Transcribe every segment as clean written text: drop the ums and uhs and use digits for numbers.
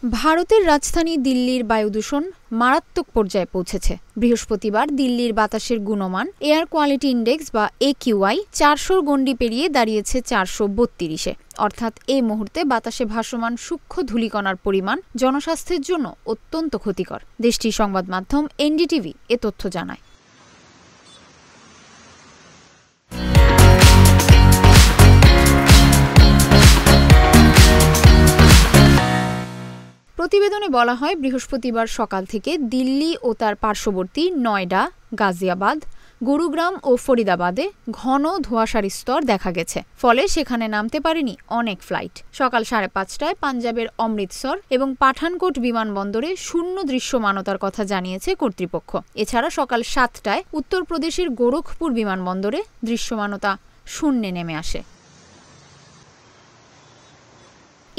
ভারতের রাজধানী দিল্লির বায়ু দূষণ মারাত্মক পর্যায়ে পৌঁছেছে। বৃহস্পতিবার দিল্লির বাতাসের গুণমান এয়ার কোয়ালিটি ইন্ডেক্স বা AQI 400-র গণ্ডি পেরিয়ে দাঁড়িয়েছে 432-এ। অর্থাৎ এই মুহূর্তে বাতাসে ভাসমান সূক্ষ্ম ধূলিকণার পরিমাণ জনস্বাস্থ্যের জন্য অত্যন্ত ক্ষতিকর। দেশটির সংবাদ মাধ্যম NDTV এ তথ্য জানায়। প্রতিবেদনে বলা হয়, বৃহস্পতিবার সকাল থেকে দিল্লি ও তার পার্শ্ববর্তী নয়ডা, গাজিয়াবাদ, গুরুগ্রাম ও ফরিদাবাদে ঘন ধোঁয়াশার স্তর দেখা গেছে। ফলে সেখানে নামতে পারেনি অনেক ফ্লাইট। সকাল 5:30টায় পাঞ্জাবের অমৃতসর এবং পাঠানকোট বিমানবন্দরে শূন্য দৃশ্যমানতার কথা জানিয়েছে কর্তৃপক্ষ। এছাড়া সকাল 7টায় উত্তরপ্রদেশের গোরখপুর বিমানবন্দরে দৃশ্যমানতা শূন্যে নেমে আসে।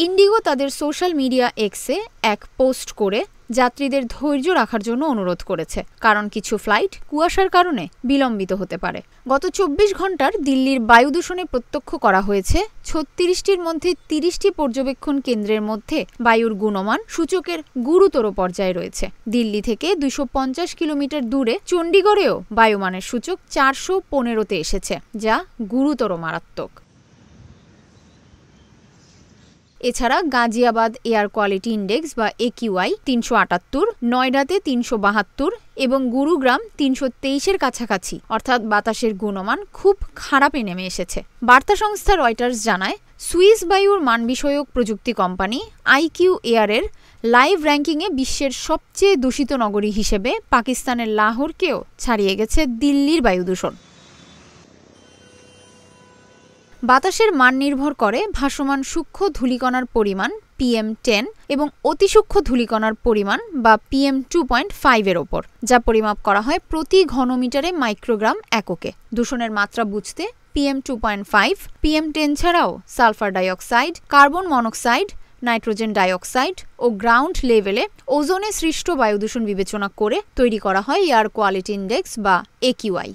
ইন্ডিগো তাদের সোশ্যাল মিডিয়া এক্সে এক পোস্ট করে যাত্রীদের ধৈর্য রাখার জন্য অনুরোধ করেছে, কারণ কিছু ফ্লাইট কুয়াশার কারণে বিলম্বিত হতে পারে। গত 24 ঘন্টার দিল্লির বায়ু দূষণে প্রত্যক্ষ করা হয়েছে 36টির মধ্যে 30টি পর্যবেক্ষণ কেন্দ্রের মধ্যে বায়ুর গুণমান সূচকের গুরুতর পর্যায়ে রয়েছে। দিল্লি থেকে 250 কিলোমিটার দূরে চণ্ডীগড়েও বায়ুমানের সূচক 415-তে এসেছে, যা গুরুতর মারাত্মক। এছাড়া গাজিয়াবাদ এয়ার কোয়ালিটি ইন্ডেক্স বা AQI 378, নয়ডাতে 372 এবং গুরুগ্রাম 323-এর কাছাকাছি, অর্থাৎ বাতাসের গুণমান খুব খারাপে নেমে এসেছে। বার্তা সংস্থা রয়টার্স জানায়, সুইস বায়ুর মান বিষয়ক প্রযুক্তি কোম্পানি IQ এয়ারের লাইভ র্যাঙ্কিংয়ে বিশ্বের সবচেয়ে দূষিত নগরী হিসেবে পাকিস্তানের লাহোরকেও ছাড়িয়ে গেছে দিল্লির বায়ু দূষণ। বাতাসের মান নির্ভর করে ভাসমান সূক্ষ্ম ধূলিকণার পরিমাণ PM10 এবং অতিসূক্ষ্ম ধূলিকণার পরিমাণ বা PM2.5-এর ওপর, যা পরিমাপ করা হয় প্রতি ঘনমিটারে মাইক্রোগ্রাম এককে। দূষণের মাত্রা বুঝতে PM2.5, PM10 ছাড়াও sulphur dioxide, carbon monoxide, nitrogen dioxide ও গ্রাউন্ড লেভেলে ওজোনে সৃষ্ট বায়ুদূষণ বিবেচনা করে তৈরি করা হয় এয়ার কোয়ালিটি ইন্ডেক্স বা AQI।